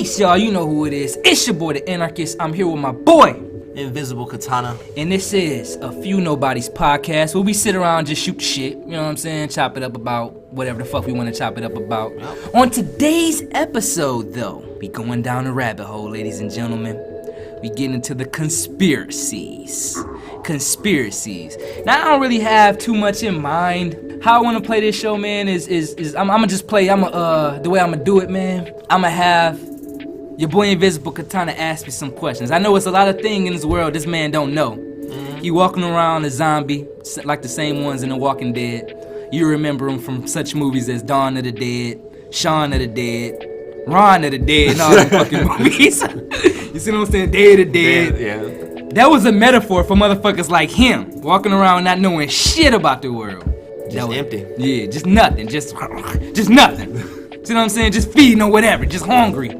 Peace, y'all. You know who it is. It's your boy, the Anarchist. I'm here with my boy, Invisiblekatana. And this is a Few Nobodies podcast where we sit around just shoot shit. You know what I'm saying? Chop it up about whatever the fuck we want to chop it up about. Yep. On today's episode, though, we going down a rabbit hole, ladies and gentlemen. We get into the conspiracies. Now, I don't really have too much in mind. How I want to play this show, man, is I'm gonna just play. The way I'm gonna do it, man. I'm gonna have your boy Invisiblekatana ask me some questions. I know it's a lot of things in this world this man don't know. Mm-hmm. He walking around a zombie, like the same ones in The Walking Dead. You remember him from such movies as Dawn of the Dead, Shaun of the Dead, Ron of the Dead, and all them fucking movies. You see what I'm saying? Day of the Dead. Yeah. That was a metaphor for motherfuckers like him, walking around not knowing shit about the world. Just empty. Yeah, just nothing. Just nothing. See what I'm saying? Just feeding or whatever. Just hungry.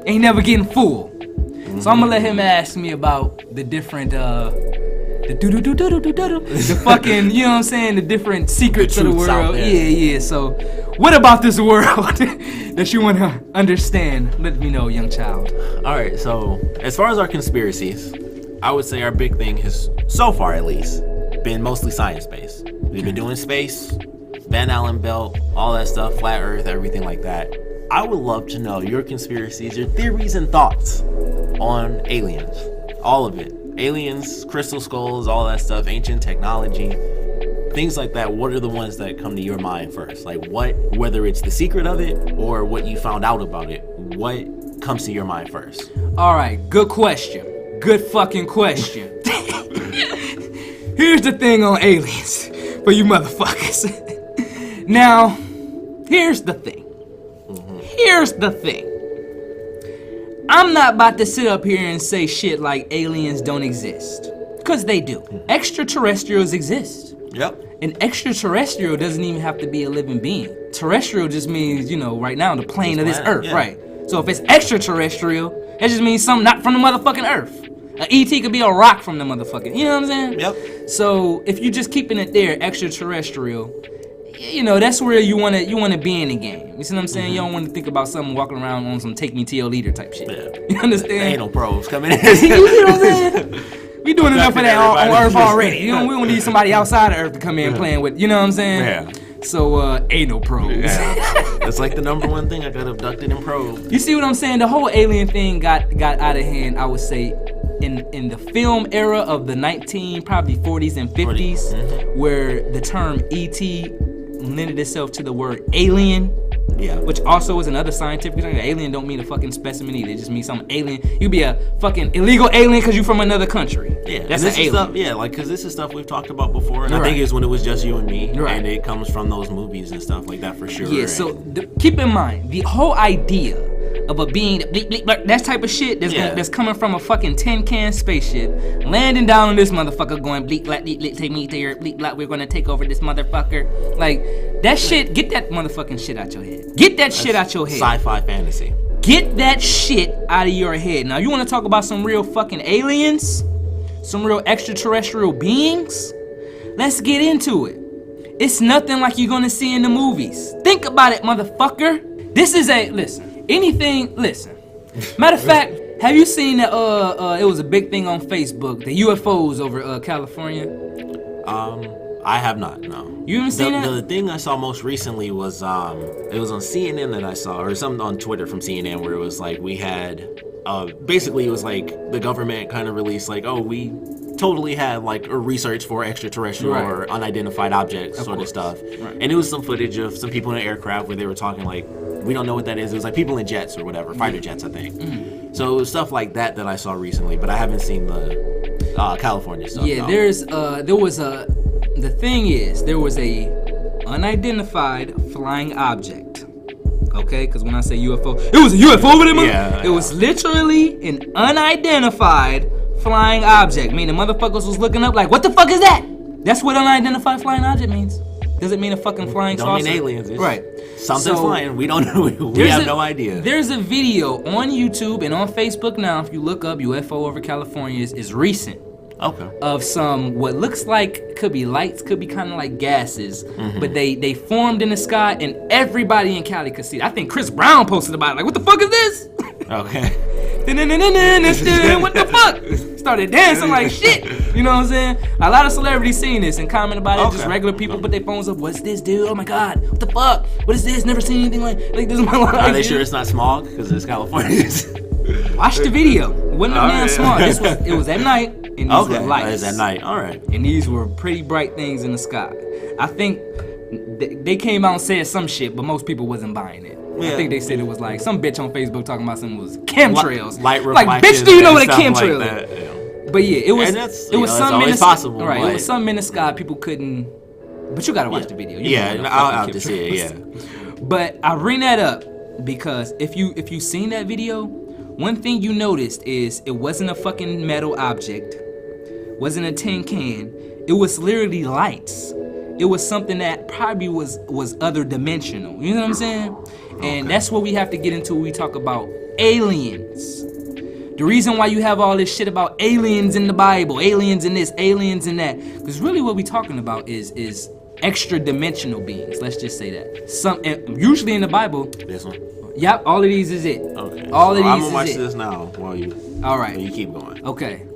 Ain't never getting full. Mm-hmm. So I'm gonna let him ask me about the different, the fucking, you know what I'm saying? The different secrets of the world. Yeah. So, what about this world that you wanna understand? Let me know, young child. All right. So, as far as our conspiracies, I would say our big thing has, so far at least, been mostly science-based. We've been doing space, Van Allen belt, all that stuff, flat Earth, everything like that. I would love to know your conspiracies, your theories and thoughts on aliens. All of it. Aliens, crystal skulls, all that stuff, ancient technology, things like that. What are the ones that come to your mind first? Like what, whether it's the secret of it or what you found out about it, what comes to your mind first? All right, good question. Good fucking question. Here's the thing on aliens for you motherfuckers. Now, here's the thing. I'm not about to sit up here and say shit like aliens don't exist. Because they do. Extraterrestrials exist. Yep. An extraterrestrial doesn't even have to be a living being. Terrestrial just means, right now, the plane of this earth, yeah. Right? So if it's extraterrestrial, that just means something not from the motherfucking earth. An ET could be a rock from the motherfucking, you know what I'm saying? Yep. So if you're just keeping it there, extraterrestrial, that's where you wanna be in the game. You see what I'm saying? Mm-hmm. You don't want to think about something walking around on some take me to your leader type shit. Yeah. You understand? There ain't no probes coming in. You see what I'm saying? We doing enough of that on Earth already. We don't need somebody outside of Earth to come in playing with. You know what I'm saying? Yeah. So ain't no probes. Yeah. That's like the number one thing. I got abducted and probed. You see what I'm saying? The whole alien thing got out of hand. I would say in the film era of the probably 40s and 50s, where the term ET lended itself to the word alien, which also is another scientific thing. Alien don't mean a fucking specimen either. It just means some alien. You be a fucking illegal alien because you from another country. Yeah, that's an alien. Stuff, because this is stuff we've talked about before, and I think it's when it was just you and me, and it comes from those movies and stuff like that for sure. Yeah, so keep in mind the whole idea of a being that type of shit that's coming from a fucking tin can spaceship, landing down on this motherfucker, going bleak, take me there, bleak, we're gonna take over this motherfucker. Like that shit, get that motherfucking shit out your head. Get that shit out your head. Sci-fi fantasy. Get that shit out of your head. Now you want to talk about some real fucking aliens, some real extraterrestrial beings? Let's get into it. It's nothing like you're gonna see in the movies. Think about it, motherfucker. This is listen. Matter of fact, have you seen that it was a big thing on Facebook, the UFOs over California? I have not, no. You haven't seen that? The thing I saw most recently was, it was on CNN that I saw, or something on Twitter from CNN, where it was like we had, basically it was like the government kind of released like, oh, we totally had like a research for extraterrestrial or unidentified objects of stuff. Right. And it was some footage of some people in an aircraft where they were talking like, we don't know what that is. It was like people in jets or whatever, fighter jets, I think. Mm. So it was stuff like that I saw recently, but I haven't seen the California stuff. Yeah, there was a unidentified flying object. Okay, because when I say UFO, it was a UFO over there. Yeah, it was literally an unidentified flying object. Meaning motherfuckers was looking up like, what the fuck is that? That's what unidentified flying object means. Doesn't mean a fucking flying saucer. Don't mean aliens. It's right. Something's flying. We don't know. We have no idea. There's a video on YouTube and on Facebook now. If you look up UFO over California, is recent. Okay. Of some what looks like could be lights, could be kind of like gases, but they formed in the sky and everybody in Cali could see it. I think Chris Brown posted about it. Like, what the fuck is this? Okay. What the fuck? Started dancing like shit. You know what I'm saying? A lot of celebrities seen this and comment about it. Just regular people put their phones up. What's this, dude? Oh my god, what the fuck? What is this? Never seen anything like this in my life. Are they sure it's not smog? Because it's California. Watch the video. It wasn't no damn smog. It was at night, and these were lights. It was at night. All right. And these were pretty bright things in the sky. I think they came out and said some shit, but most people wasn't buying it. Yeah. I think they said it was like some bitch on Facebook talking about something was chemtrails. Light like, bitch, do you know what a chemtrail like is? But yeah, it was something in the possible. Right, it was something in the sky people couldn't. But you gotta watch the video. I'll have to see it. Yeah. But I bring that up because if you seen that video, one thing you noticed is it wasn't a fucking metal object, wasn't a tin can. It was literally lights. It was something that probably was other dimensional. You know what I'm saying? And that's what we have to get into when we talk about aliens. The reason why you have all this shit about aliens in the Bible, aliens in this, aliens in that, because really what we talking about is extra dimensional beings. Let's just say that. Usually in the Bible. This one. Yep, all of these is it. Okay. All of these I'm gonna watch is this now while you. All right. While you keep going. Okay.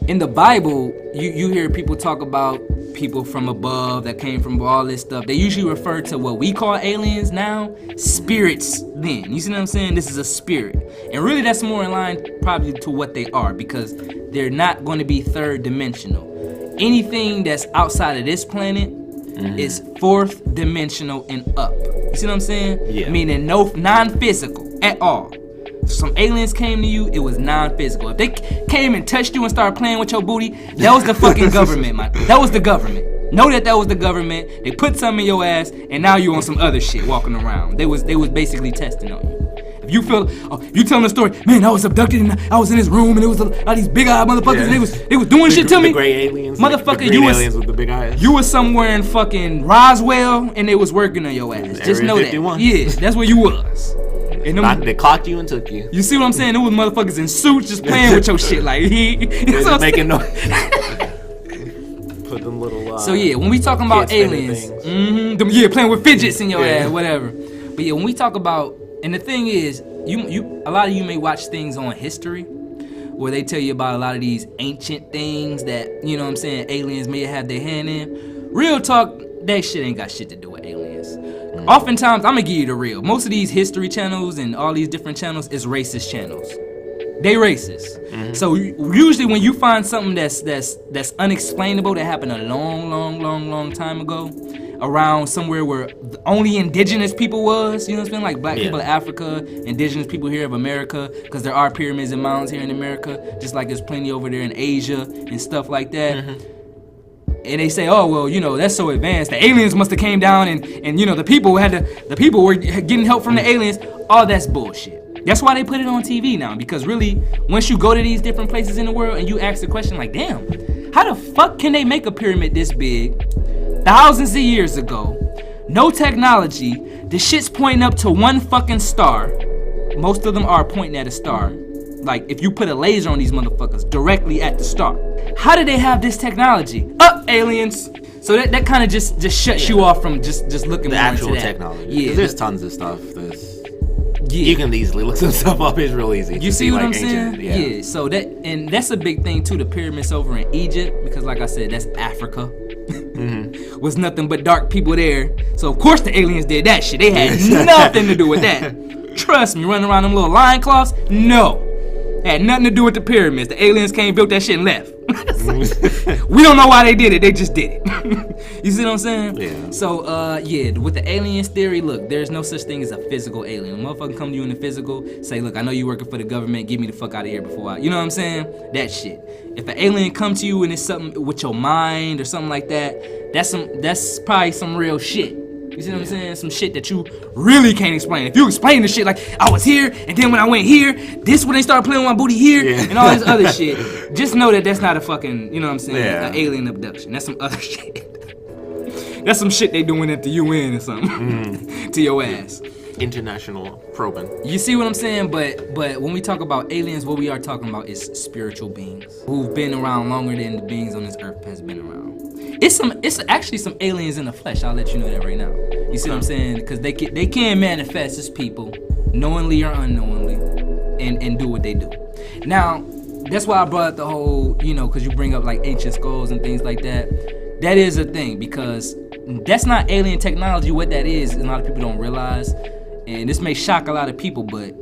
In the Bible, you hear people talk about people from above that came from all this stuff. They usually refer to what we call aliens now, spirits then. You see what I'm saying? This is a spirit. And really that's more in line probably to what they are because they're not going to be third dimensional. Anything that's outside of this planet is fourth dimensional and up. You see what I'm saying? Yeah. Meaning no non-physical at all. If some aliens came to you, it was non-physical. If they came and touched you and started playing with your booty, that was the fucking government, man. That was the government. Know that was the government. They put something in your ass, and now you on some other shit walking around. They was basically testing on you. If you feel, you telling the story, man, I was abducted and I was in this room and it was all these big eyed motherfuckers and they was doing shit to me. The gray aliens, motherfucker, the green aliens with the big eyes. You was somewhere in fucking Roswell and they was working on your ass. Just know 51. That. Yeah, that's where you was. And they clocked you and took you. You see what I'm saying? There was motherfuckers in suits just playing with your shit like just making noise. Put them little. So yeah, when we talking about aliens, playing with fidgets in your ass, whatever. But yeah, when we talk about, and the thing is, you a lot of you may watch things on history where they tell you about a lot of these ancient things that, you know what I'm saying, aliens may have their hand in. Real talk, that shit ain't got shit to do with aliens. Oftentimes, I'm gonna give you the real. Most of these history channels and all these different channels is racist channels. They racist. So usually when you find something that's unexplainable that happened a long time ago, around somewhere where only indigenous people was, you know what I'm saying? Like black people of Africa, indigenous people here of America, because there are pyramids and mountains here in America, just like there's plenty over there in Asia and stuff like that. And they say, oh well, you know, that's so advanced. The aliens must have came down and you know the people were getting help from the aliens. All that's bullshit. That's why they put it on TV now, because really, once you go to these different places in the world and you ask the question like, damn, how the fuck can they make a pyramid this big, thousands of years ago, no technology, the shit's pointing up to one fucking star. Most of them are pointing at a star. Like, if you put a laser on these motherfuckers directly at the star. How did they have this technology? Aliens. So that kind of just shuts you off from just looking the more actual into that. Technology. Yeah, there's tons of stuff that's you can easily look some stuff up. It's real easy. You see what I'm ancient, saying? Yeah. So that's a big thing too. The pyramids over in Egypt, because like I said, that's Africa. Was nothing but dark people there. So of course the aliens did that shit. They had nothing to do with that. Trust me, running around them little lion cloths. No. Had nothing to do with the pyramids. The aliens came, built that shit and left. We don't know why they did it. They just did it. You see what I'm saying? Yeah. So, with the aliens theory, look, there's no such thing as a physical alien. A motherfucker come to you in the physical, say, look, I know you working for the government. Get me the fuck out of here before I... You know what I'm saying? That shit. If an alien come to you and it's something with your mind or something like that, that's probably some real shit. You see what I'm saying? Some shit that you really can't explain. If you explain the shit like, I was here, and then when I went here, this when they started playing with my booty here, and all this other shit, just know that that's not a fucking, you know what I'm saying, an alien abduction. That's some other shit. That's some shit they doing at the UN or something to your ass. International probing. You see what I'm saying? But when we talk about aliens, what we are talking about is spiritual beings who've been around longer than the beings on this earth has been around. It's actually some aliens in the flesh. I'll let you know that right now. You see what I'm saying? Because they can manifest as people, knowingly or unknowingly. and do what they do. Now, that's why I brought up the whole, you know, because you bring up like ancient skulls and things like that. That is a thing, because that's not alien technology. What that is, and a lot of people don't realize, and this may shock a lot of people, but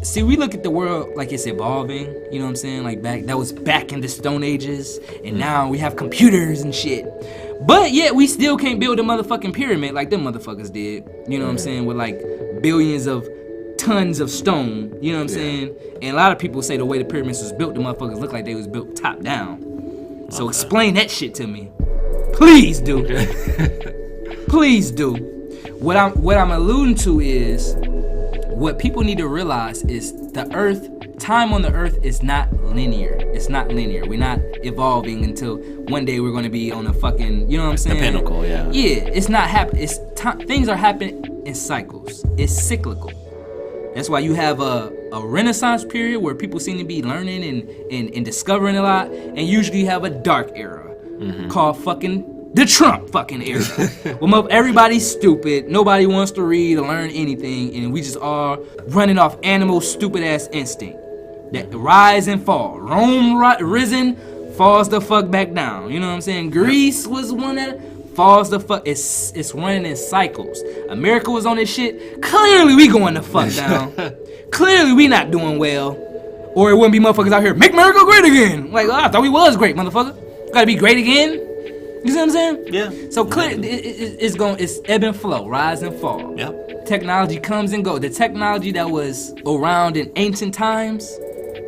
see, we look at the world like it's evolving, you know what I'm saying? Like that was back in the Stone Ages, and now we have computers and shit. But yet we still can't build a motherfucking pyramid like them motherfuckers did, you know what I'm saying? With like billions of tons of stone, you know what I'm saying? And a lot of people say the way the pyramids was built, the motherfuckers look like they was built top down. So explain that shit to me. Please do. Please do. What I'm alluding to is, what people need to realize is time on the earth is not linear. It's not linear. We're not evolving until one day we're going to be on a fucking, you know what I'm saying? The pinnacle, yeah. Yeah, it's not happening. Things are happening in cycles. It's cyclical. That's why you have a Renaissance period where people seem to be learning and discovering a lot, and usually you have a dark era called fucking the Trump fucking era. Well, everybody's stupid. Nobody wants to read or learn anything, and we just all running off animal stupid ass instinct. That rise and fall. Rome risen, falls the fuck back down. You know what I'm saying? Greece was one that falls the fuck. It's running in cycles. America was on this shit. Clearly we going the fuck down. Clearly we not doing well. Or it wouldn't be motherfuckers out here, make America great again. Like, I thought we was great, motherfucker. Gotta be great again. You see what I'm saying? Yeah. So clear, it's ebb and flow, rise and fall. Yep. Technology comes and goes. The technology that was around in ancient times,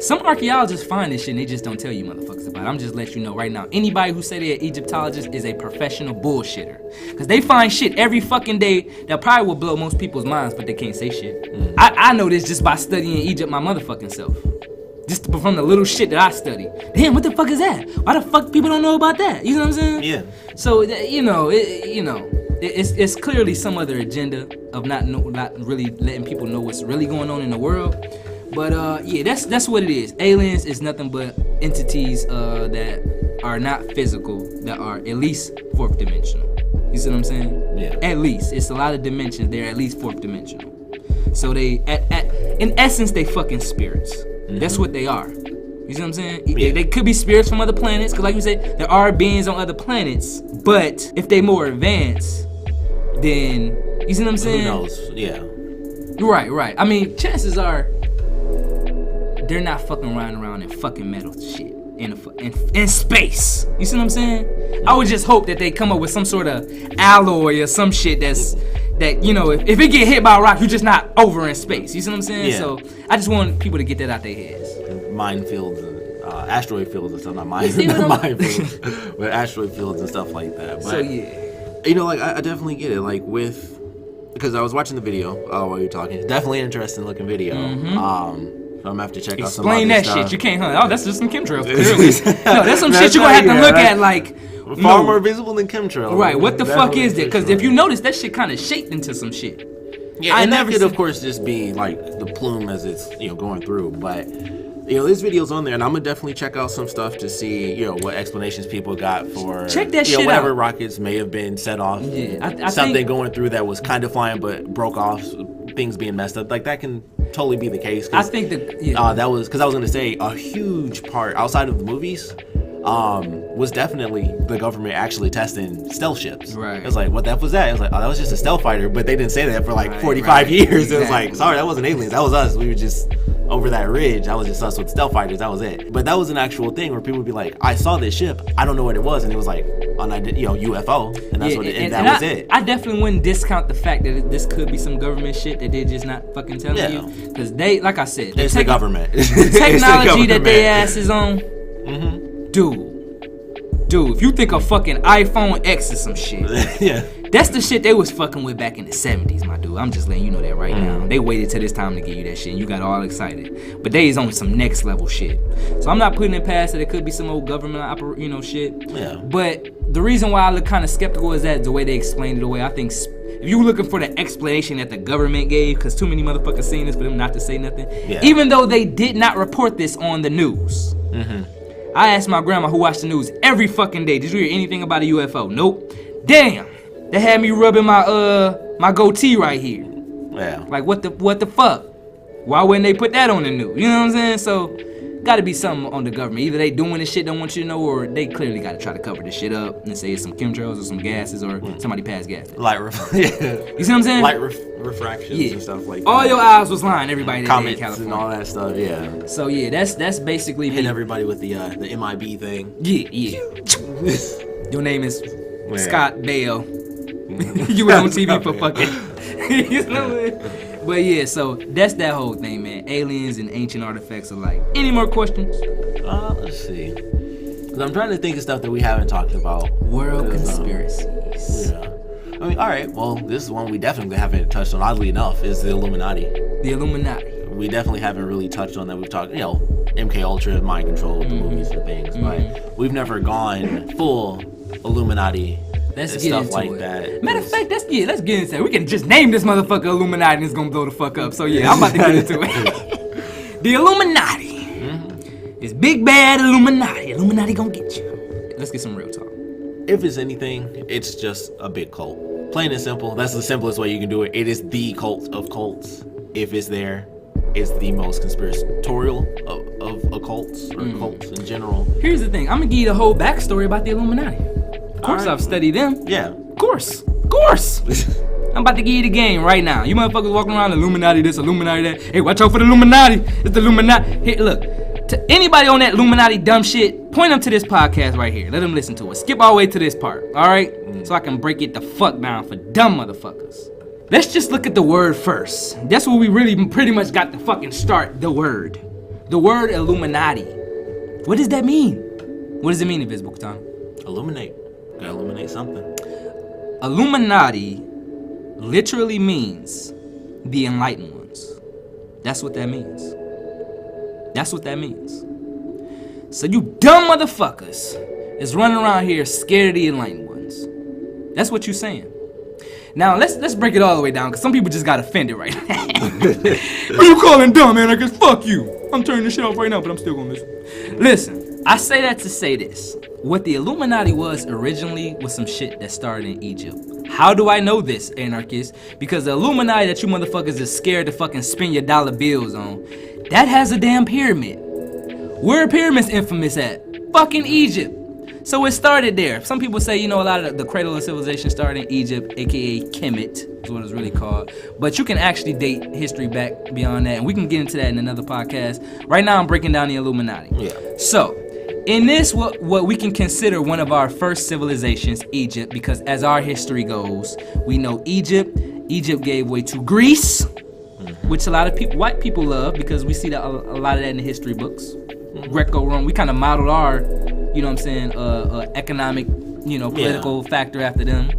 some archaeologists find this shit and they just don't tell you motherfuckers about it. I'm just letting you know right now. Anybody who say they're an Egyptologist is a professional bullshitter. Because they find shit every fucking day that probably will blow most people's minds, but they can't say shit. I know this just by studying Egypt my motherfucking self. Just from the little shit that I study. Damn, what the fuck is that? Why the fuck people don't know about that? You know what I'm saying? Yeah. So it's clearly some other agenda of not really letting people know what's really going on in the world. But yeah, that's what it is. Aliens is nothing but entities that are not physical, that are at least fourth dimensional. You see what I'm saying? Yeah. At least it's a lot of dimensions. They're at least fourth dimensional. So they, in essence, they fucking spirits. That's what they are. You see what I'm saying? Yeah. They could be spirits from other planets, because like you said, there are beings on other planets. But if they more advanced, then you see what I'm saying? Who knows? Yeah. Right. I mean, chances are they're not fucking riding around in fucking metal shit in space. You see what I'm saying? I would just hope that they come up with some sort of alloy or some shit that, you know, if it get hit by a rock, you're just not over in space. You see what I'm saying? Yeah. So I just want people to get that out their heads. Minefields and asteroid fields and stuff. Not minefields, but asteroid fields and stuff like that. But, so yeah. You know, like I definitely get it. Like because I was watching the video while you were talking. It's definitely an interesting looking video. So I'm gonna have to check out some Explain that stuff. Shit. You can't, huh? Oh, that's just some chemtrails. Clearly. No, that's some shit you're gonna have to look at, like. Far more visible than chemtrails. Right, what the fuck is that? Because if you notice, that shit kind of shaped into some shit. Yeah, and that could, of course, just be like the plume as it's, you know, going through. But, you know, there's videos on there, and I'm gonna definitely check out some stuff to see, you know, what explanations people got for whatever rockets may have been set off. Yeah, something going through that was kind of flying but broke off, things being messed up. Like that can totally be the case. I think that was because I was gonna say a huge part outside of the movies. Was definitely the government actually testing stealth ships. Right. It was like, what the F was that? It was like, oh, that was just a stealth fighter, but they didn't say that for like 45 years. Exactly. It was like, sorry, that wasn't aliens, that was us. We were just over that ridge. That was just us with stealth fighters, that was it. But that was an actual thing where people would be like, I saw this ship, I don't know what it was, and it was like, UFO, and that's what that was it. I definitely wouldn't discount the fact that this could be some government shit that they're just not fucking telling you. Because they, like I said, it's the government. The technology that they ass is on, Dude, if you think a fucking iPhone X is some shit, that's the shit they was fucking with back in the 70s, my dude. I'm just letting you know that right now. They waited till this time to give you that shit, and you got all excited. But they is on some next level shit. So I'm not putting it past that it could be some old government, shit. Yeah. But the reason why I look kind of skeptical is that the way they explained it away. I think if you looking for the explanation that the government gave, because too many motherfuckers seen this for them not to say nothing, even though they did not report this on the news. I asked my grandma, who watched the news every fucking day, did you hear anything about a UFO? Nope. Damn. They had me rubbing my my goatee right here. Yeah. Like what the fuck? Why wouldn't they put that on the news? You know what I'm saying? So, gotta be something on the government. Either they doing this shit, don't want you to know, or they clearly gotta try to cover this shit up and say it's some chemtrails or some gases or somebody passed gas. Light You see what I'm saying? Light refractions and stuff like that. All your eyes was lying, everybody that Comments in California. and all that stuff, yeah. So yeah, that's basically Hit me. everybody with the MIB thing. Yeah. Your name is Scott Bale. You were on TV for fucking. You know what I mean? But yeah, so that's that whole thing, man. Aliens and ancient artifacts alike. Any more questions? Let's see. Because I'm trying to think of stuff that we haven't talked about. World conspiracies. Yeah. I mean, all right. Well, this is one we definitely haven't touched on. Oddly enough, is the Illuminati. The Illuminati. We definitely haven't really touched on that. We've talked, MK Ultra, mind control, the movies and things, but we've never gone full Illuminati. Let's and get stuff into like it. that. Matter of fact, let's get into it. We can just name this motherfucker Illuminati and it's gonna blow the fuck up. So yeah, I'm about to get into it. The Illuminati. It's big bad Illuminati. Illuminati gonna get you. Let's get some real talk. If it's anything, it's just a big cult. Plain and simple. That's the simplest way you can do it. It is the cult of cults. If it's there, it's the most conspiratorial of occults or cults in general. Here's the thing. I'm gonna give you the whole backstory about the Illuminati. Of course, I've studied them. Yeah. Of course. I'm about to give you the game right now. You motherfuckers walking around Illuminati this, Illuminati that. Hey, watch out for the Illuminati. It's the Illuminati. Hey, look. To anybody on that Illuminati dumb shit, point them to this podcast right here. Let them listen to it. Skip all the way to this part, all right? So I can break it the fuck down for dumb motherfuckers. Let's just look at the word first. That's where we really pretty much got the fucking start. The word. The word Illuminati. What does that mean? What does it mean, Invisiblekatana? Illuminate. Gotta illuminate something. Illuminati literally means the enlightened ones. That's what that means. That's what that means. So you dumb motherfuckers is running around here scared of the enlightened ones. That's what you're saying. Now let's break it all the way down, because some people just got offended right now. What you calling dumb, man? I guess fuck you. I'm turning this shit off right now, but I'm still gonna listen. Listen, I say that to say this. What the Illuminati was originally was some shit that started in Egypt. How do I know this, anarchists? Because the Illuminati that you motherfuckers is scared to fucking spend your dollar bills on, that has a damn pyramid. Where are pyramids infamous at? Fucking Egypt. So it started there. Some people say, a lot of the cradle of civilization started in Egypt, aka Kemet, is what it's really called. But you can actually date history back beyond that, and we can get into that in another podcast. Right now I'm breaking down the Illuminati. Yeah. So, in this, what we can consider one of our first civilizations, Egypt, because as our history goes, we know Egypt gave way to Greece, which a lot of people, white people love, because we see that a lot of that in the history books. Greco-Rome, we kind of modeled our, economic, political factor after them.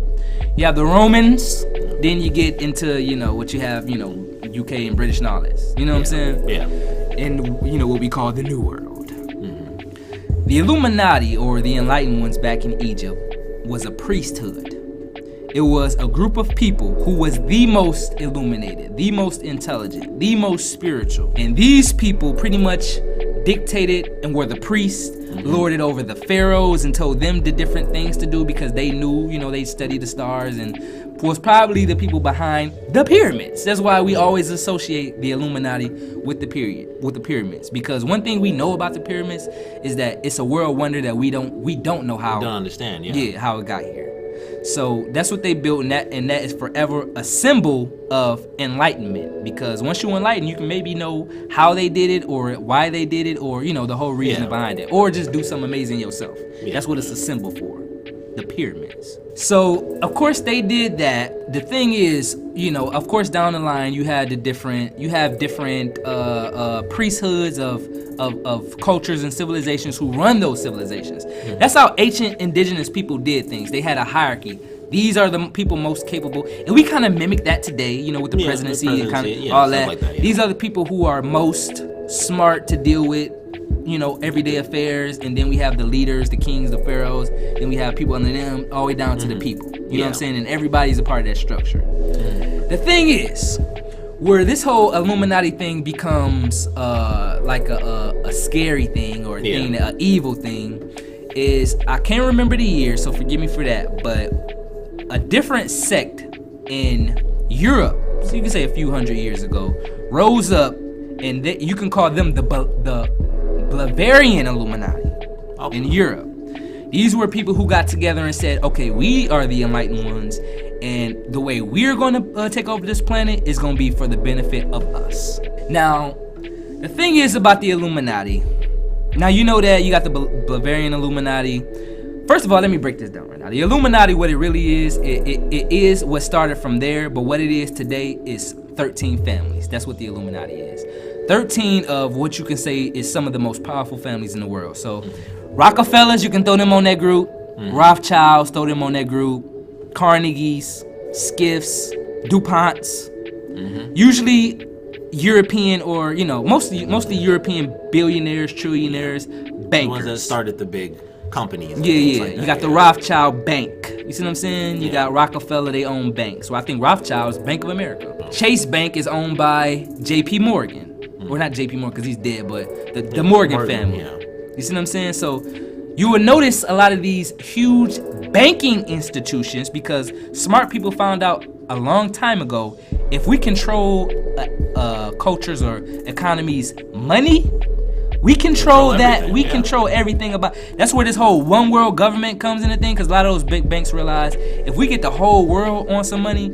You have the Romans, then you get into, what you have, UK and British and all this. You know what I'm saying? Yeah. And, what we call the New World. The Illuminati, or the Enlightened Ones back in Egypt, was a priesthood. It was a group of people who was the most illuminated, the most intelligent, the most spiritual. And these people pretty much dictated and were the priests, lorded over the pharaohs and told them the different things to do, because they knew, they studied the stars, and was probably the people behind the pyramids. That's why we always associate the Illuminati with the pyramids. Because one thing we know about the pyramids is that it's a world wonder that we don't know how. We don't understand, how it got here. So that's what they built, and that is forever a symbol of enlightenment. Because once you enlighten, you can maybe know how they did it, or why they did it, or the whole reason behind it, or just do something amazing yourself. That's what it's a symbol for, the pyramids. So of course they did that. The thing is, of course down the line you have different priesthoods of cultures and civilizations who run those civilizations. That's how ancient indigenous people did things. They had a hierarchy. These are the people most capable, and we kind of mimic that today, with the presidency and kind of all that. Like that. These are the people who are most smart to deal with, everyday affairs, and then we have the leaders, the kings, the pharaohs, then we have people under them, all the way down to the people. You know what I'm saying? And everybody's a part of that structure. The thing is, where this whole Illuminati thing becomes like a scary thing, or a thing, an evil thing, is, I can't remember the year, so forgive me for that, but a different sect in Europe, so you can say a few hundred years ago, rose up and you can call them the Bavarian Illuminati in Europe. These were people who got together and said, okay, we are the enlightened ones, and the way we're going to take over this planet is going to be for the benefit of us. Now, the thing is about the Illuminati, now you know that you got the Bavarian Illuminati. First of all, let me break this down right now. The Illuminati, what it really is, it is what started from there, but what it is today is 13 families. That's what the Illuminati is. 13 of what you can say is some of the most powerful families in the world. So, Rockefellers, you can throw them on that group. Rothschilds, throw them on that group. Carnegies, Skiffs, DuPonts. Usually European or, mostly European billionaires, trillionaires, bankers. The ones that started the big companies. Yeah. You got the Rothschild Bank. You see what I'm saying? You got Rockefeller, they own banks. So I think Rothschild is Bank of America. Chase Bank is owned by J.P. Morgan. Or not J.P. Morgan because he's dead, but the Morgan family. Yeah. You see what I'm saying? So you will notice a lot of these huge banking institutions because smart people found out a long time ago, if we control cultures or economies' money, we control that. We control everything about. That's where this whole one world government comes into thing because a lot of those big banks realize if we get the whole world on some money,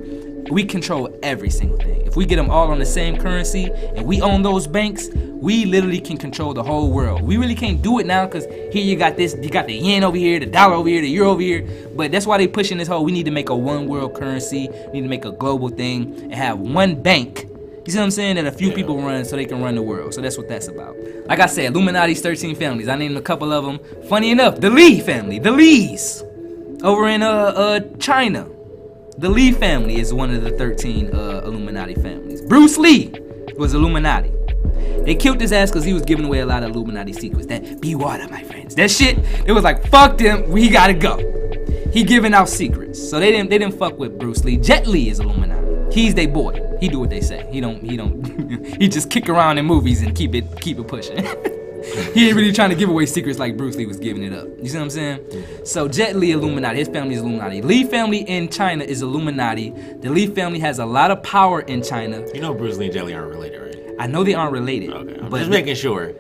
we control every single thing. If we get them all on the same currency and we own those banks, we literally can control the whole world. We really can't do it now because here you got this, you got the yen over here, the dollar over here, the euro over here. But that's why they pushing this whole, we need to make a one world currency, we need to make a global thing and have one bank. You see what I'm saying? That a few people run so they can run the world. So that's what that's about. Like I said, Illuminati's 13 families. I named a couple of them. Funny enough, the Lee family, the Lees, over in China. The Lee family is one of the 13 Illuminati families. Bruce Lee was Illuminati. They killed his ass because he was giving away a lot of Illuminati secrets. That be water, my friends. That shit, it was like, fuck them, we gotta go. He giving out secrets. So they didn't fuck with Bruce Lee. Jet Li is Illuminati. He's they boy. He do what they say. He don't he just kick around in movies and keep it pushing. He ain't really trying to give away secrets like Bruce Lee was giving it up. You see what I'm saying? So Jet Li Illuminati, his family is Illuminati. Lee family in China is Illuminati. The Lee family has a lot of power in China. You know Bruce Lee and Jet Li aren't related, right? I know they aren't related. Okay, I'm just making sure.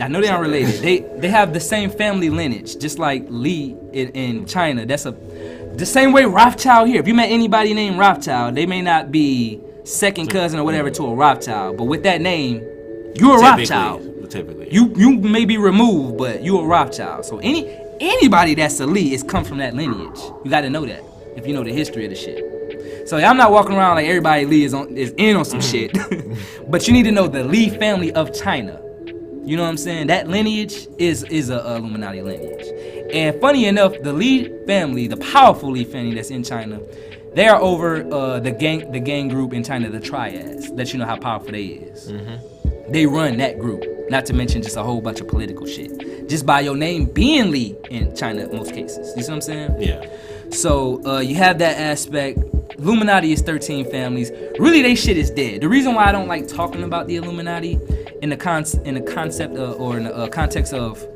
I know they aren't related. They have the same family lineage, just like Lee in China. That's the same way Rothschild here. If you met anybody named Rothschild, they may not be second cousin or whatever to a Rothschild, but with that name, you're a Rothschild. Typically. You may be removed, but you a Rothschild. So anybody that's a Lee is come from that lineage. You got to know that if you know the history of the shit. So I'm not walking around like everybody Lee is in on some shit, but you need to know the Lee family of China. You know what I'm saying? That lineage is a Illuminati lineage. And funny enough, the Lee family, the powerful Lee family that's in China, they are over the gang group in China, the Triads. Let you know how powerful they is. They run that group. Not to mention just a whole bunch of political shit. Just by your name being Lee in China in most cases. You see what I'm saying? Yeah. So you have that aspect. Illuminati is 13 families. Really, they shit is dead. The reason why I don't like talking about the Illuminati in the concept or in the context of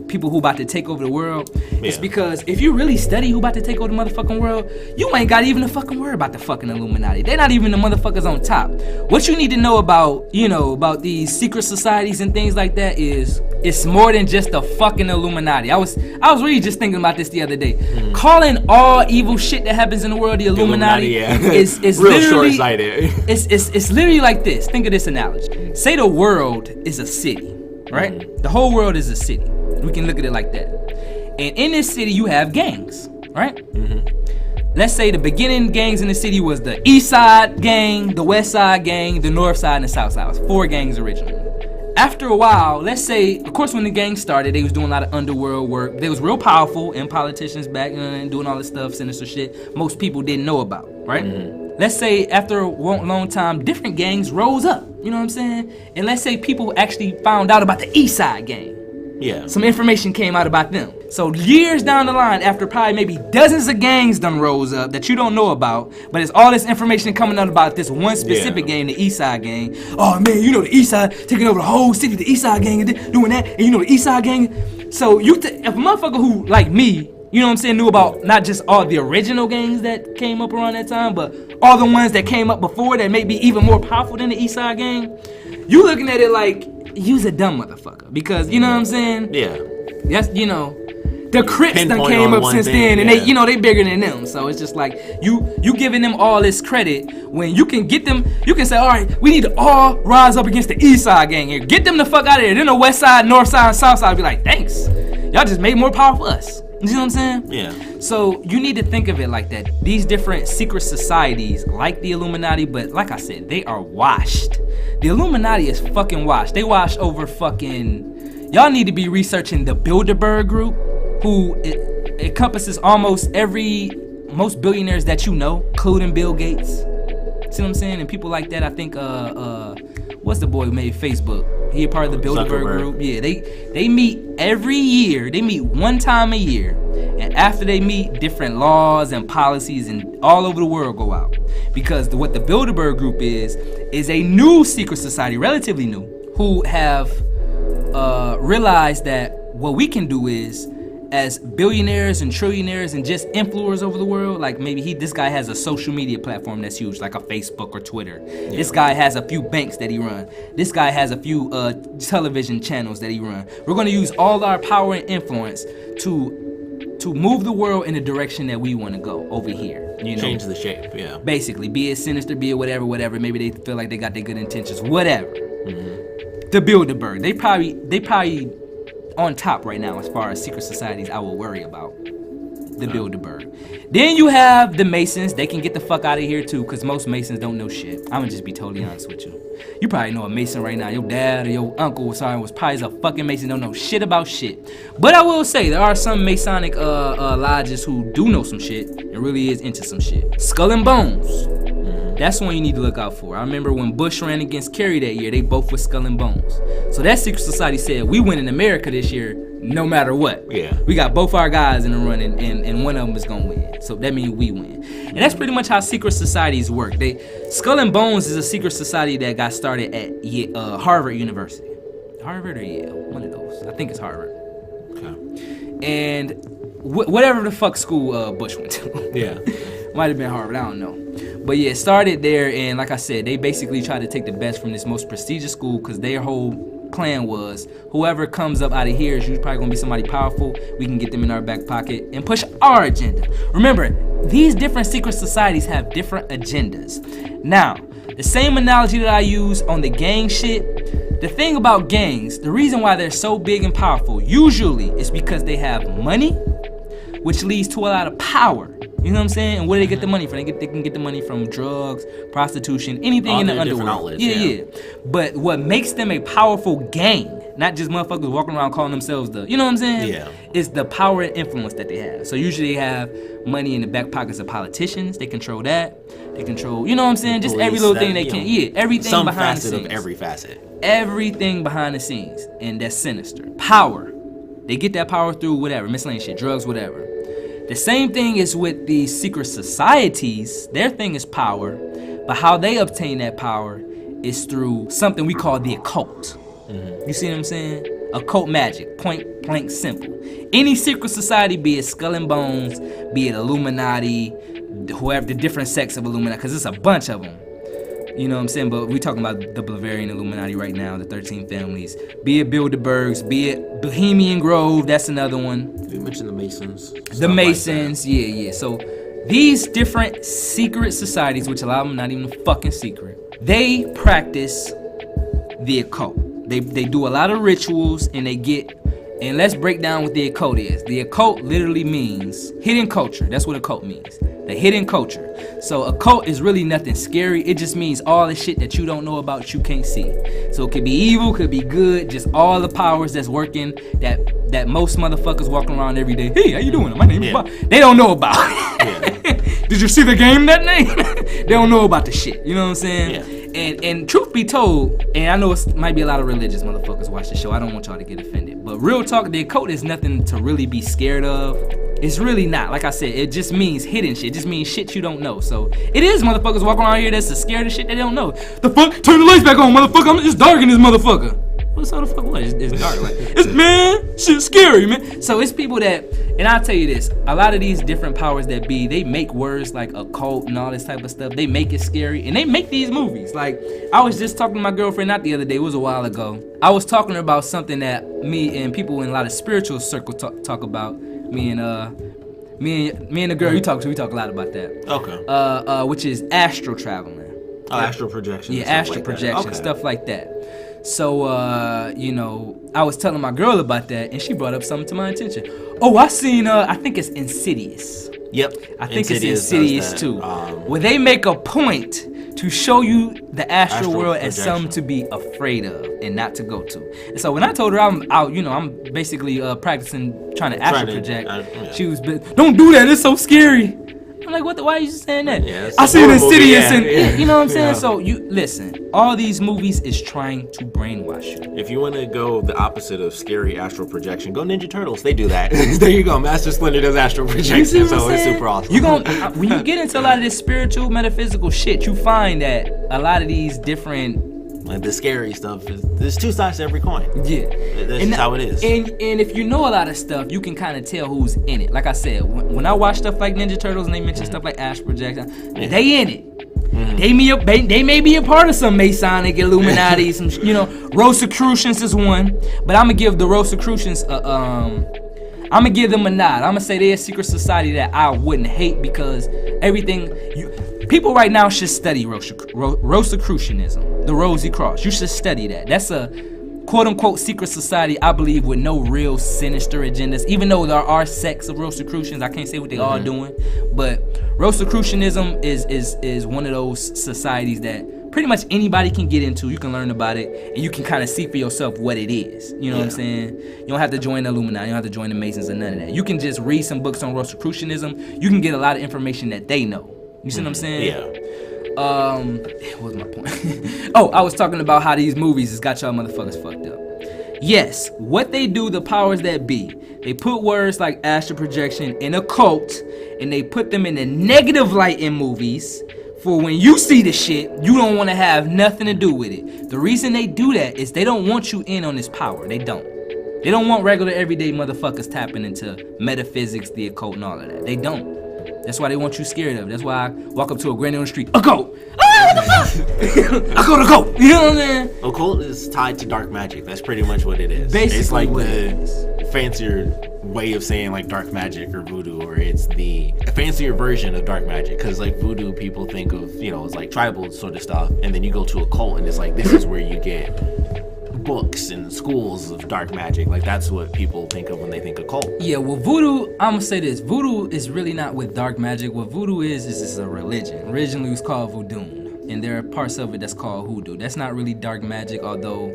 people who about to take over the world, it's because if you really study who about to take over the motherfucking world, you ain't got even a fucking word about the fucking Illuminati. They're not even the motherfuckers on top. What you need to know about, about these secret societies and things like that is it's more than just the fucking Illuminati. I was really just thinking about this the other day. Calling all evil shit that happens in the world the Illuminati is real literally short-sighted. It's literally like this. Think of this analogy. Say the world is a city, right? The whole world is a city. We can look at it like that. And in this city, you have gangs, right? Let's say the beginning gangs in the city was the East Side gang, the West Side gang, the North Side, and the South Side. It was 4 gangs originally. After a while, let's say, of course, when the gang started, they was doing a lot of underworld work. They was real powerful, and politicians back and doing all this stuff, sinister shit most people didn't know about, right? Let's say after a long time, different gangs rose up, you know what I'm saying? And let's say people actually found out about the East Side gang. Some information came out about them. So years down the line, after probably maybe dozens of gangs done rose up that you don't know about, but it's all this information coming out about this one specific gang, the East Side gang. Oh man, the East Side taking over the whole city, the East Side gang and doing that, and the East Side gang. So if a motherfucker who, like me, you know what I'm saying, knew about not just all the original gangs that came up around that time, but all the ones that came up before that may be even more powerful than the East Side gang, you looking at it like you's a dumb motherfucker because you know what I'm saying? Yeah. That's the Crips done came up since then, and they bigger than them. So it's just like you giving them all this credit when you can get them. You can say, all right, we need to all rise up against the East Side gang here. Get them the fuck out of here. Then the West Side, North Side, and South Side be like, thanks, y'all just made more power for us. You see what I'm saying? Yeah. So you need to think of it like that. These different secret societies, like the Illuminati, but like I said, they are washed. The Illuminati is fucking washed. They wash over fucking. Y'all need to be researching the Bilderberg group, who encompasses almost most billionaires that you know, including Bill Gates. See what I'm saying? And people like that. I think what's the boy who made Facebook? He a part of the Bilderberg group. Yeah, they meet every year. They meet one time a year, and after they meet, different laws and policies and all over the world go out. Because what the Bilderberg group is a new secret society, relatively new, who have realized that what we can do is, as billionaires and trillionaires and just influencers over the world, like maybe this guy has a social media platform that's huge, like a Facebook or Twitter. Yeah. This guy has a few banks that he runs. This guy has a few television channels that he runs. We're going to use all our power and influence to move the world in the direction that we want to go over here. You know? Change the shape, yeah. Basically, be it sinister, be it whatever. Maybe they feel like they got their good intentions, whatever. Mm-hmm. The Bilderberg, they probably on top right now as far as secret societies I will worry about. The Bilderberg. Then you have the Masons. They can get the fuck out of here too, because most Masons don't know shit. I'm gonna just be totally honest with you. You probably know a Mason right now. Your dad or your uncle was probably a fucking Mason, don't know shit about shit. But I will say there are some Masonic lodges who do know some shit and really is into some shit. Skull and Bones. That's one you need to look out for. I remember when Bush ran against Kerry that year, they both were Skull and Bones. So that secret society said, we win in America this year, no matter what. Yeah. We got both our guys in the running, and one of them is going to win. So that means we win. And that's pretty much how secret societies work. Skull and Bones is a secret society that got started at Harvard University. Harvard or Yale? One of those. I think it's Harvard. Okay. And whatever the fuck school Bush went to. Yeah. Might have been Harvard, I don't know. But yeah, it started there, and like I said, they basically tried to take the best from this most prestigious school, because their whole plan was, whoever comes up out of here is usually probably gonna be somebody powerful. We can get them in our back pocket and push our agenda. Remember, these different secret societies have different agendas. Now, the same analogy that I use on the gang shit, the thing about gangs, the reason why they're so big and powerful, usually is because they have money, which leads to a lot of power. You know what I'm saying? And where do they get the money from? They can get the money from drugs, prostitution, anything all in the underworld. Outlets, yeah. But what makes them a powerful gang, not just motherfuckers walking around calling themselves you know what I'm saying? Yeah. Is the power and influence that they have. So usually they have money in the back pockets of politicians. They control that. They control, you know what I'm saying? Just every little thing they can. Yeah, everything behind the scenes. Some facet of every facet. Everything behind the scenes. And that's sinister. Power. They get that power through whatever, miscellaneous shit, drugs, whatever. The same thing is with these secret societies. Their thing is power, but how they obtain that power is through something we call the occult. Mm-hmm. You see what I'm saying? Occult magic, point blank simple. Any secret society, be it Skull and Bones, be it Illuminati, whoever, the different sects of Illuminati, because it's a bunch of them. You know what I'm saying? But we're talking about the Bavarian Illuminati right now, the 13 families. Be it Bilderbergs, be it Bohemian Grove, that's another one. You mentioned the Masons. The Masons, like yeah. So these different secret societies, which a lot of them not even fucking secret, they practice the occult. They do a lot of rituals, and and let's break down what the occult is. The occult literally means hidden culture. That's what occult means. The hidden culture. So occult is really nothing scary. It just means all the shit that you don't know about, you can't see. So it could be evil, could be good, just all the powers that's working that most motherfuckers walking around every day. Hey, how you doing? My name is Bob. They don't know about. Did you see the game that name? They don't know about the shit. You know what I'm saying? Yeah. And truth be told, and I know it might be a lot of religious motherfuckers watch the show. I don't want y'all to get offended. But real talk, the occult is nothing to really be scared of. It's really not. Like I said, it just means hidden shit. It just means shit you don't know. So it is motherfuckers walking around here that's scared of shit they don't know. The fuck? Turn the lights back on, motherfucker. It's dark in this motherfucker. What's all the fuck what? It's dark. Like, shit's scary, man. So it's people that, and I'll tell you this, a lot of these different powers that be, they make words like occult and all this type of stuff. They make it scary, and they make these movies. Like, I was just talking to my girlfriend, not the other day, it was a while ago. I was talking about something that me and people in a lot of spiritual circles talk about. Me and the girl you talk to, we talk a lot about that. Okay. Which is astral traveling. Astral projection. Yeah, astral projection, stuff like that. So, I was telling my girl about that, and she brought up something to my attention. Oh, I seen, I think it's Insidious. Yep. I think it's Insidious too. Where they make a point to show you the astral world as something to be afraid of and not to go to. And so when I told her I'm out, I'm basically practicing trying to astral project. She was, don't do that, it's so scary. I'm like, what? Why are you saying that? Yeah, I see it Insidious, and you know what I'm saying. So you listen. All these movies is trying to brainwash you. If you want to go the opposite of scary astral projection, go Ninja Turtles. They do that. There you go. Master Splinter does astral projection, so it's super awesome. You when you get into a lot of this spiritual, metaphysical shit, you find that a lot of these different. Like the scary stuff there's two sides to every coin. Yeah, that's just how it is. And if you know a lot of stuff, you can kind of tell who's in it. Like I said, when I watch stuff like Ninja Turtles and they mention stuff like astral projection, they in it. They may be a part of some Masonic, Illuminati, some Rosicrucians is one. But I'm gonna give the Rosicrucians I'm gonna give them a nod. I'm gonna say they're a secret society that I wouldn't hate because people right now should study Rosicrucianism, the Rosy Cross. You should study that. That's a quote-unquote secret society, I believe, with no real sinister agendas. Even though there are sects of Rosicrucians, I can't say what they are doing. But Rosicrucianism is one of those societies that pretty much anybody can get into. You can learn about it, and you can kind of see for yourself what it is. You know what I'm saying? You don't have to join the Illuminati. You don't have to join the Masons or none of that. You can just read some books on Rosicrucianism. You can get a lot of information that they know. You see what I'm saying? Yeah. What was my point? Oh, I was talking about how these movies has got y'all motherfuckers fucked up. Yes, what they do, the powers that be, they put words like astral projection and occult, and they put them in a negative light in movies. For when you see the shit, you don't want to have nothing to do with it. The reason they do that is they don't want you in on this power. They don't. They don't want regular everyday motherfuckers tapping into metaphysics, the occult, and all of that. They don't. That's why they want you scared of it. That's why I walk up to a granny on the street, occult! Ah, what the fuck? Occult! You know what I'm saying? Occult is tied to dark magic. That's pretty much what it is. Basically it's like what the fancier way of saying like dark magic or voodoo, or it's the fancier version of dark magic. Because like voodoo, people think of, it's like tribal sort of stuff. And then you go to a cult and it's like, this is where you get books and schools of dark magic. Like that's what people think of when they think of cult. Yeah, well, voodoo, I'm gonna say this, voodoo is really not with dark magic. What voodoo is a religion. Originally it was called voodoo, and there are parts of it that's called hoodoo. That's not really dark magic, although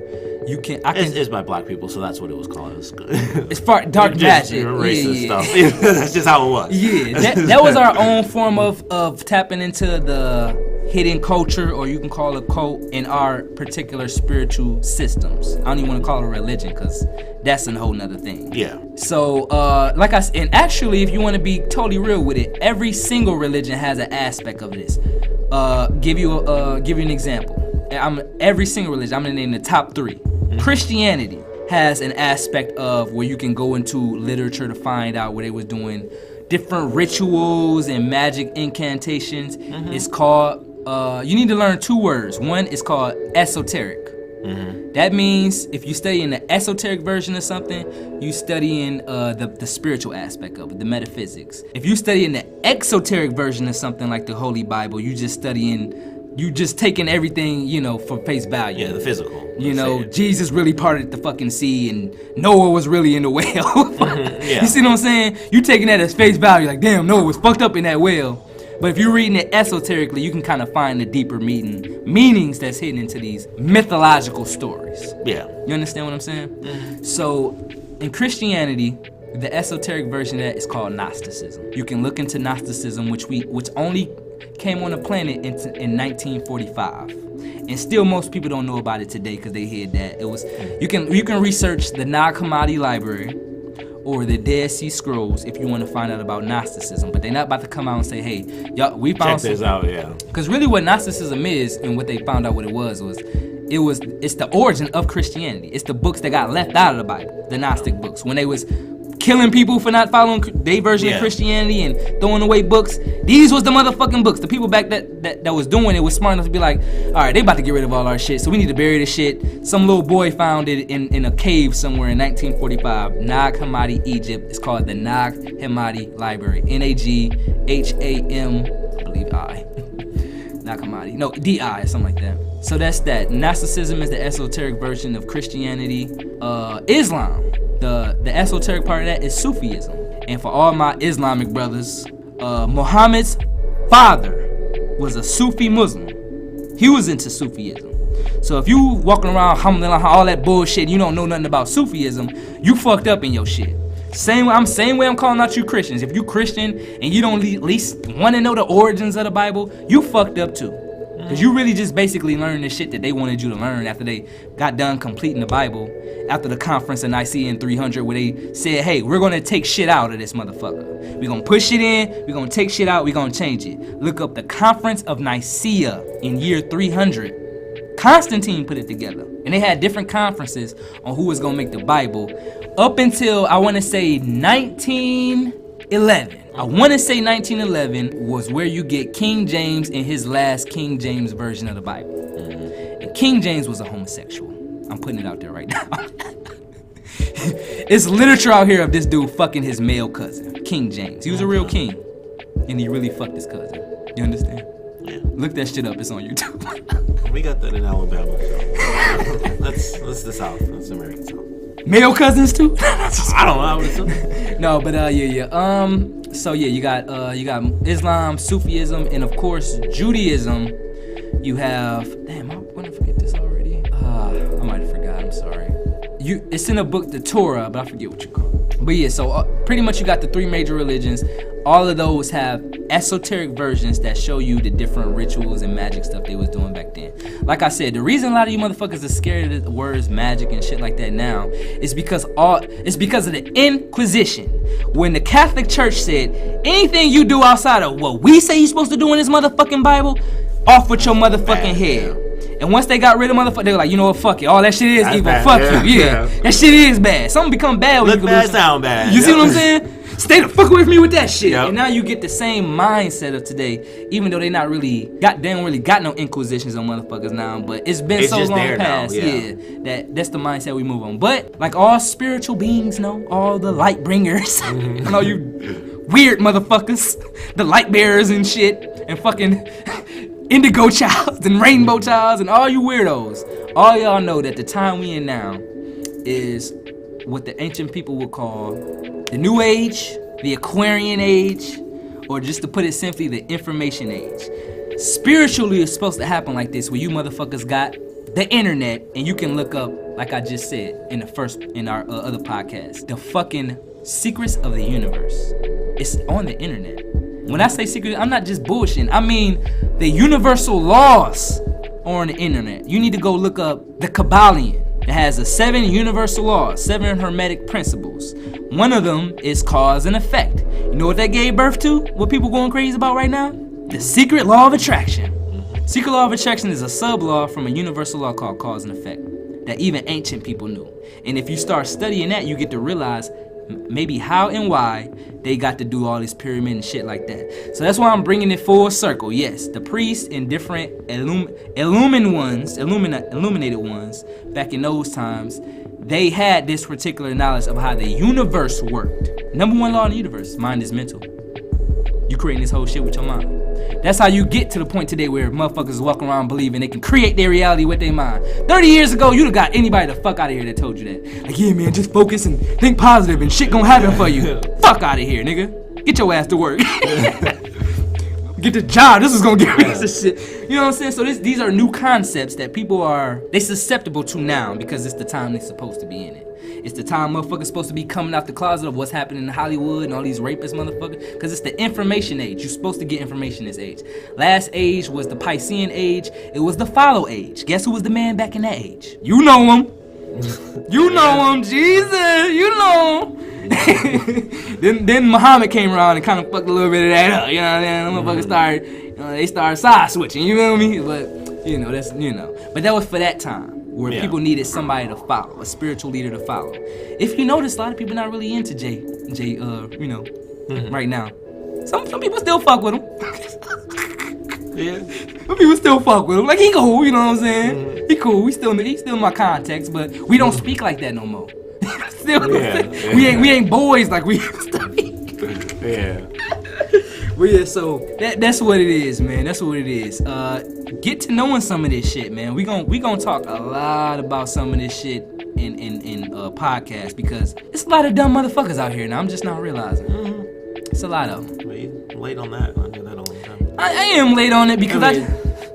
it's by black people, so that's what it was called. It's part dark magic. Racist stuff. That's just how it was. Yeah, that was our own form of tapping into the hidden culture, or you can call it cult, in our particular spiritual systems. I don't even want to call it a religion because that's a whole nother thing. Yeah. So, like I said, and actually, if you want to be totally real with it, every single religion has an aspect of this. Give you an example. Every single religion, I'm gonna name the top 3. Christianity has an aspect of where you can go into literature to find out where they was doing different rituals and magic incantations. It's called, you need to learn 2 words. One is called esoteric. That means if you study in the esoteric version of something, you study in the spiritual aspect of it, the metaphysics. If you study in the exoteric version of something like the Holy Bible, you just taking everything, for face value. Yeah, the physical. Jesus really parted the fucking sea and Noah was really in the whale. Yeah. You see what I'm saying? You taking that as face value, like, damn, Noah was fucked up in that whale. But if you're reading it esoterically, you can kind of find the deeper meanings that's hidden into these mythological stories. Yeah. You understand what I'm saying? So, in Christianity, the esoteric version of that is called Gnosticism. You can look into Gnosticism, which only came on the planet in 1945, and still most people don't know about it today because they heard that it was. You can research the Nag Hammadi Library or the Dead Sea Scrolls if you want to find out about Gnosticism, but they're not about to come out and say, hey, y'all, we found check this out, yeah. Because really what Gnosticism is, and what they found out what it was it's the origin of Christianity. It's the books that got left out of the Bible, the Gnostic books, when they was killing people for not following their version of Christianity and throwing away books. These was the motherfucking books. The people back that was doing it was smart enough to be like, all right, they about to get rid of all our shit, so we need to bury this shit. Some little boy found it in a cave somewhere in 1945, Nag Hammadi, Egypt. It's called the Nag Hammadi Library. Nagham, I believe I. Nag Hammadi. No, D-I, something like that. So that's that. Gnosticism is the esoteric version of Christianity. Islam, the esoteric part of that is Sufism. And for all my Islamic brothers, Muhammad's father was a Sufi Muslim. He was into Sufism. So if you walking around alhamdulillah, all that bullshit, you don't know nothing about Sufism, you fucked up in your shit. Same way I'm calling out you Christians. If you Christian and you don't at least want to know the origins of the Bible, you fucked up too. Because you really just basically learned the shit that they wanted you to learn after they got done completing the Bible, after the conference of Nicaea in 300, where they said, hey, we're going to take shit out of this motherfucker. We're going to push it in, we're going to take shit out, we're going to change it. Look up the conference of Nicaea in year 300. Constantine put it together. And they had different conferences on who was going to make the Bible up until, I want to say, 1911. I want to say 1911 was where you get King James in his last King James version of the Bible. And King James was a homosexual. I'm putting it out there right now. It's literature out here of this dude fucking his male cousin, King James. He was a real king. And he really fucked his cousin. You understand? Yeah. Look that shit up. It's on YouTube. We got that in Alabama. So. That's the South. That's American South. Male cousins too? I don't know. No, but yeah. So yeah, you got Islam, Sufism, and of course Judaism. You have I'm gonna forget this already. I might have forgot. I'm sorry. It's in a book, the Torah, but I forget what you call it. But yeah, so pretty much you got the three major religions. All of those have esoteric versions that show you the different rituals and magic stuff they was doing back then. Like I said, the reason a lot of you motherfuckers are scared of the words magic and shit like that now is because of the Inquisition. When the Catholic Church said, anything you do outside of what we say you're supposed to do in this motherfucking Bible, off with your motherfucking head. And once they got rid of motherfuckers, they were like, you know what, fuck it. All that shit is evil. Bad. Fuck you. Yeah. That shit is bad. Something become bad when you bad, sound bad. You see what I'm saying? Stay the fuck away from me with that shit. Yep. And now you get the same mindset of today, even though they don't really got no inquisitions on motherfuckers now, but it's been so long past. That's the mindset we move on. But like all spiritual beings know, all the light bringers, and all you weird motherfuckers, the light bearers and shit, and fucking indigo childs and rainbow childs and all you weirdos, all y'all know that the time we in now is what the ancient people would call the New Age, the Aquarian Age, or just to put it simply, the Information Age. Spiritually, it's supposed to happen like this, where you motherfuckers got the internet and you can look up, like I just said in our other podcast, the fucking secrets of the universe. It's on the internet. When I say secret, I'm not just bullshitting. I mean the universal laws are on the internet. You need to go look up the Kabbalion. It has the 7 universal laws, 7 hermetic principles. One of them is cause and effect. You know what that gave birth to? What people going crazy about right now? The secret law of attraction. Secret law of attraction is a sub-law from a universal law called cause and effect that even ancient people knew. And if you start studying that, you get to realize maybe how and why they got to do all this pyramid and shit like that. So that's why I'm bringing it full circle. Yes, the priests and different illuminated ones back in those times, they had this particular knowledge of how the universe worked. Number one law in the universe, mind is mental. You creating this whole shit with your mind. That's how you get to the point today where motherfuckers walking around believing they can create their reality with their mind. 30 years ago, you'd have got anybody the fuck out of here that told you that. Like, yeah, man, just focus and think positive and shit gonna happen for you. Fuck out of here, nigga. Get your ass to work. Get the job. This is gonna get rid of this shit. You know what I'm saying? So these are new concepts that people they susceptible to now because it's the time they're supposed to be in it. It's the time motherfuckers supposed to be coming out the closet of what's happening in Hollywood and all these rapist motherfuckers. Because it's the information age. You're supposed to get information this age. Last age was the Piscean age. It was the follow age. Guess who was the man back in that age? You know him. You know him, Jesus. You know him. then Muhammad came around and kind of fucked a little bit of that up. You know what I'm saying? Them motherfuckers started, they started side switching. You know what I mean? But, that's. But that was for that time where people needed somebody to follow, a spiritual leader to follow. If you notice, a lot of people not really into right now. Some people still fuck with him. Yeah. Some people still fuck with him. Like, he cool, you know what I'm saying? He cool. He's still in my context, but we don't speak like that no more. We ain't boys like we used to be. Yeah. But yeah, so that's what it is, man. That's what it is. Get to knowing some of this shit, man. We gonna talk a lot about some of this shit in podcasts because it's a lot of dumb motherfuckers out here now. I'm just not realizing. It's a lot of them. But you're late on that. I do that all the time. I am late on it because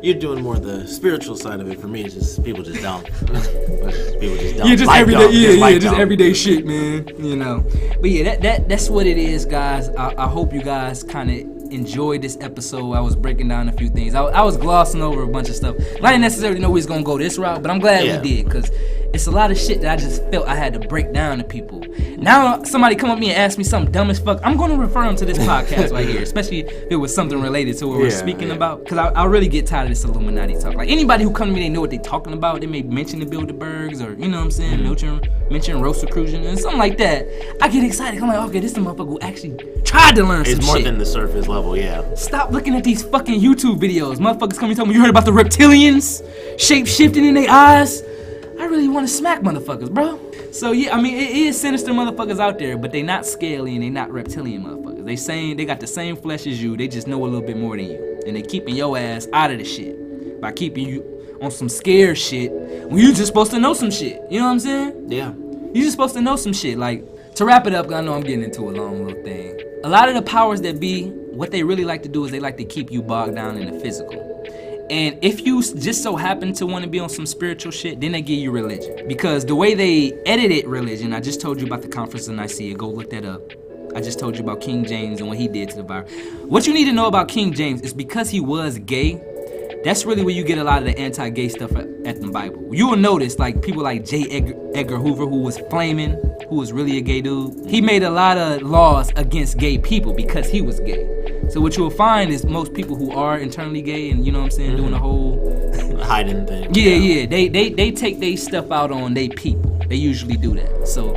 you're doing more the spiritual side of it. For me, it's just people just dumb. People just dumb. Yeah, just everyday. Just everyday shit, man. You know. But yeah, that's what it is, guys. I hope you guys kind of enjoyed this episode. I was breaking down a few things. I was glossing over a bunch of stuff. I didn't necessarily know we was gonna go this route, but I'm glad we did because it's a lot of shit that I just felt I had to break down to people. Now somebody come up to me and ask me something dumb as fuck, I'm gonna refer them to this podcast right here, especially if it was something related to what we're speaking about. Because I really get tired of this Illuminati talk. Like anybody who come to me, they know what they talking about. They may mention the Bilderbergs or you know what I'm saying, mention Rosicrucian and something like that. I get excited. I'm like, okay, this is the motherfucker who actually tried to learn some shit. It's more than the surface level, yeah. Stop looking at these fucking YouTube videos. Motherfuckers come and tell me, you heard about the reptilians? Shape-shifting in their eyes? I really want to smack motherfuckers, bro. So yeah, I mean, it is sinister motherfuckers out there, but they not scaly and they not reptilian motherfuckers. They got the same flesh as you, they just know a little bit more than you. And they keeping your ass out of the shit by keeping you on some scared shit when you just supposed to know some shit. You know what I'm saying? Yeah. You just supposed to know some shit. Like, to wrap it up, I know I'm getting into a long little thing. A lot of the powers that be, what they really like to do is they like to keep you bogged down in the physical. And if you just so happen to want to be on some spiritual shit, then they give you religion. Because the way they edited religion, I just told you about the Conference of Nicaea. Go look that up. I just told you about King James and what he did to the Bible. What you need to know about King James is because he was gay, that's really where you get a lot of the anti-gay stuff at the Bible. You will notice, like, people like J. Edgar Hoover, who was flaming, who was really a gay dude. He made a lot of laws against gay people because he was gay. So what you will find is most people who are internally gay and, you know what I'm saying, doing the whole... hiding thing. Yeah. They take their stuff out on they people. They usually do that. So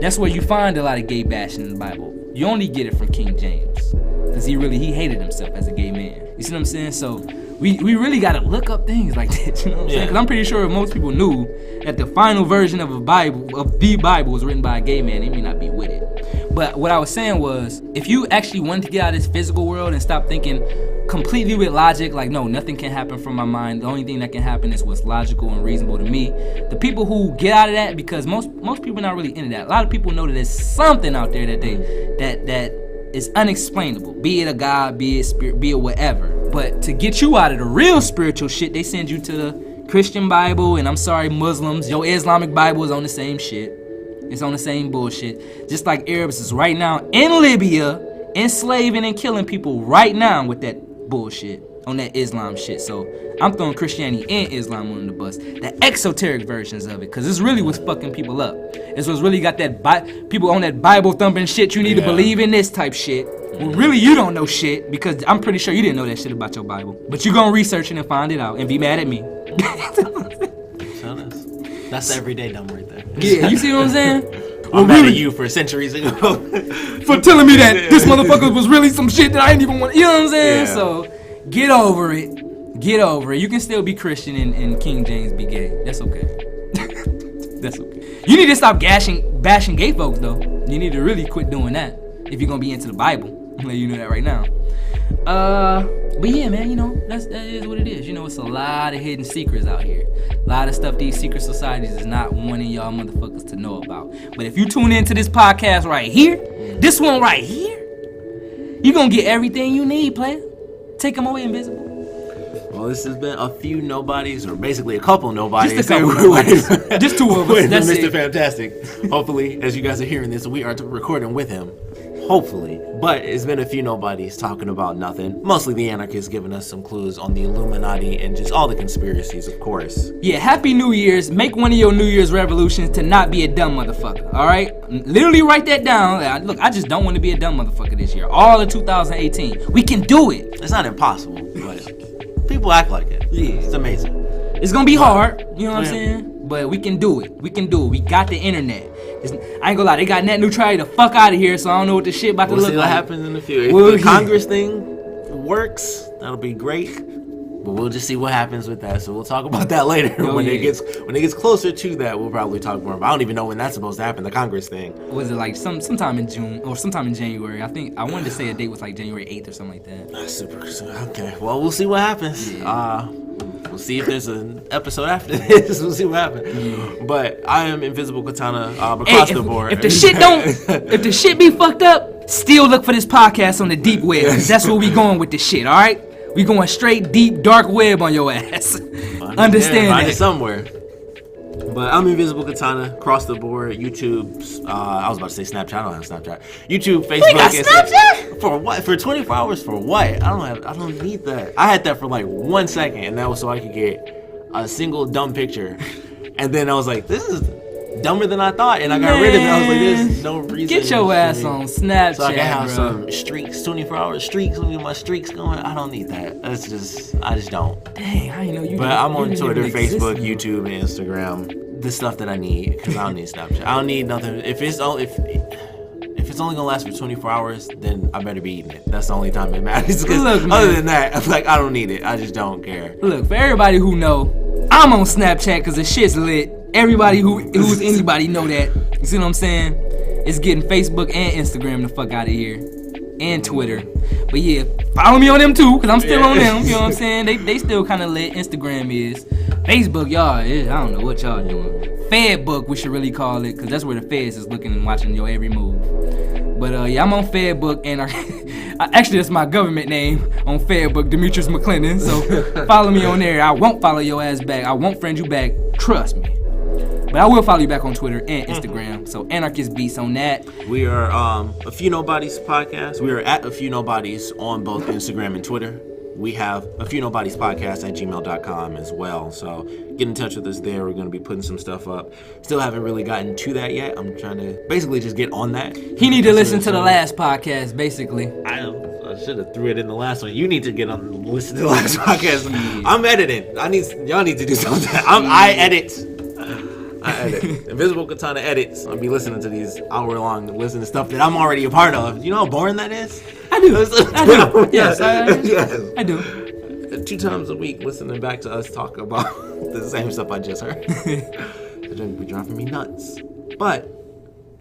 that's where you find a lot of gay bashing in the Bible. You only get it from King James. Because he hated himself as a gay man. You see what I'm saying? So... We really gotta look up things like that, you know what I'm saying? Because I'm pretty sure most people knew that the final version of the Bible was written by a gay man. They may not be with it. But what I was saying was, if you actually wanted to get out of this physical world and stop thinking completely with logic, like, no, nothing can happen from my mind. The only thing that can happen is what's logical and reasonable to me. The people who get out of that, because most people are not really into that. A lot of people know that there's something out there that is unexplainable. Be it a God, be it spirit, be it whatever. But to get you out of the real spiritual shit, they send you to the Christian Bible, and I'm sorry, Muslims, your Islamic Bible is on the same shit. It's on the same bullshit. Just like Arabs is right now in Libya, enslaving and killing people right now with that bullshit, on that Islam shit. So I'm throwing Christianity and Islam on the bus. The exoteric versions of it, because it's really what's fucking people up. It's what's really got that people on that Bible thumping shit, you need to believe in this type shit. Well, really, you don't know shit, because I'm pretty sure you didn't know that shit about your Bible. But you gonna research it and find it out and be mad at me. So that's the everyday dumb right there. Yeah, you see what I'm saying? I'm mad at you for centuries ago. For telling me that this motherfucker was really some shit that I didn't even want. You know what I'm saying? Yeah. So, get over it. Get over it. You can still be Christian and King James be gay. That's okay. That's okay. You need to stop bashing gay folks, though. You need to really quit doing that if you're gonna be into the Bible. I'm letting you know that right now. But yeah, man, you know, that is what it is. You know, it's a lot of hidden secrets out here. A lot of stuff these secret societies is not wanting y'all motherfuckers to know about. But if you tune into this podcast right here, this one right here, you gonna get everything you need, player. Take them away, Invisible. Well, this has been a few nobodies, or basically a couple nobodies. Just a couple nobodies. Just two of us. That's Mr. it. Fantastic. Hopefully, as you guys are hearing this, we are recording with him. Hopefully. But it's been a few nobodies talking about nothing. Mostly the anarchists giving us some clues on the Illuminati and just all the conspiracies, of course. Yeah, Happy New Year's. Make one of your New Year's resolutions to not be a dumb motherfucker, alright? Literally write that down. Look, I just don't want to be a dumb motherfucker this year. All of 2018. We can do it. It's not impossible, but people act like it. Yeah. It's amazing. It's gonna be hard, you know what I'm saying? But we can do it. We got the internet. I ain't gonna lie, they got net neutrality the fuck out of here, so I don't know what this shit about to look like. We'll see what happens in the future. If the Congress thing works, that'll be great. But we'll just see what happens with that. So we'll talk about that later. When it gets closer to that, we'll probably talk more about. I don't even know when that's supposed to happen, the Congress thing. Was it like sometime in June or sometime in January? I think I wanted to say a date was like January 8th or something like that. That's super. Okay. Well, we'll see what happens. Yeah. We'll see if there's an episode after this. We'll see what happens. Yeah. But I am Invisiblekatana across the board. If the shit be fucked up, still look for this podcast on the deep web. Yes. That's where we going with this shit. All right. We going straight deep dark web on your ass. Understand that. Find it somewhere. But I'm Invisiblekatana across the board. YouTube. I was about to say Snapchat. I don't have Snapchat. YouTube, Facebook. Snapchat? For what? For 24 hours? For what? I don't need that. I had that for like 1 second, and that was so I could get a single dumb picture. And then I was like, this is dumber than I thought, and I got rid of it. I was like, there's no reason. Get your ass on Snapchat, so I can have some streaks, 24-hour streaks. Let me get my streaks going. I don't need that. I just don't. Dang, I didn't know you. But I'm on Twitter, Facebook, YouTube, and Instagram. The stuff that I need, because I don't need Snapchat. I don't need nothing. If it's only gonna last for 24 hours, then I better be eating it. That's the only time it matters. Because other than that, I'm like, I don't need it. I just don't care. Look, for everybody who know, I'm on Snapchat because the shit's lit. Everybody who's anybody know that. You see what I'm saying? It's getting Facebook and Instagram the fuck out of here. And Twitter. But yeah, follow me on them too, because I'm still on them. You know what I'm saying? They still kind of lit. Instagram is. Facebook, y'all, I don't know what y'all doing. Fedbook, we should really call it, because that's where the feds is looking and watching your every move. But yeah, I'm on Fedbook, and actually that's my government name on Fedbook, Demetrius McClendon. So follow me on there. I won't follow your ass back. I won't friend you back. Trust me. But I will follow you back on Twitter and Instagram. So Anarchist Beats on that. We are A Few Nobodies podcast. We are at A Few Nobodies on both Instagram and Twitter. We have A Few Nobodies podcast at gmail.com as well. So get in touch with us there. We're going to be putting some stuff up. Still haven't really gotten to that yet. I'm trying to basically just get on that. He need to listen to the last podcast, basically. I should have threw it in the last one. You need to get on listen to the last podcast. Yeah. I'm editing. Y'all need to do something. I edit. Invisiblekatana edits. I'll be listening to these hour-long, listening to stuff that I'm already a part of. You know how boring that is? I do. Yes, I do. 2 times a week, listening back to us talk about the same stuff I just heard. It's be driving me nuts. But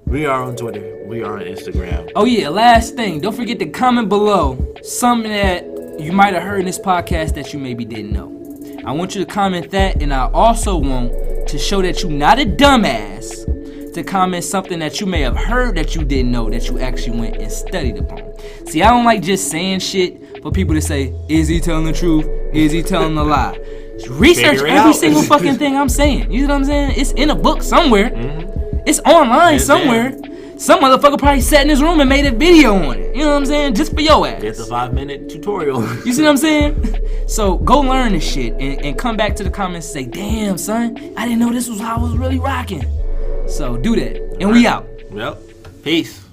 we are on Twitter. We are on Instagram. Oh yeah, last thing. Don't forget to comment below something that you might have heard in this podcast that you maybe didn't know. I want you to comment that, and I also want to show that you're not a dumbass, to comment something that you may have heard that you didn't know that you actually went and studied upon. See, I don't like just saying shit for people to say, is he telling the truth? Is he telling a lie? Research every single fucking thing I'm saying. You know what I'm saying? It's in a book somewhere. Mm-hmm. It's online somewhere. There. Some motherfucker probably sat in his room and made a video on it. You know what I'm saying? Just for your ass. It's a 5-minute tutorial. You see what I'm saying? So go learn this shit and come back to the comments and say, damn, son, I didn't know this was how I was really rocking. So do that. And we out. Yep. Peace.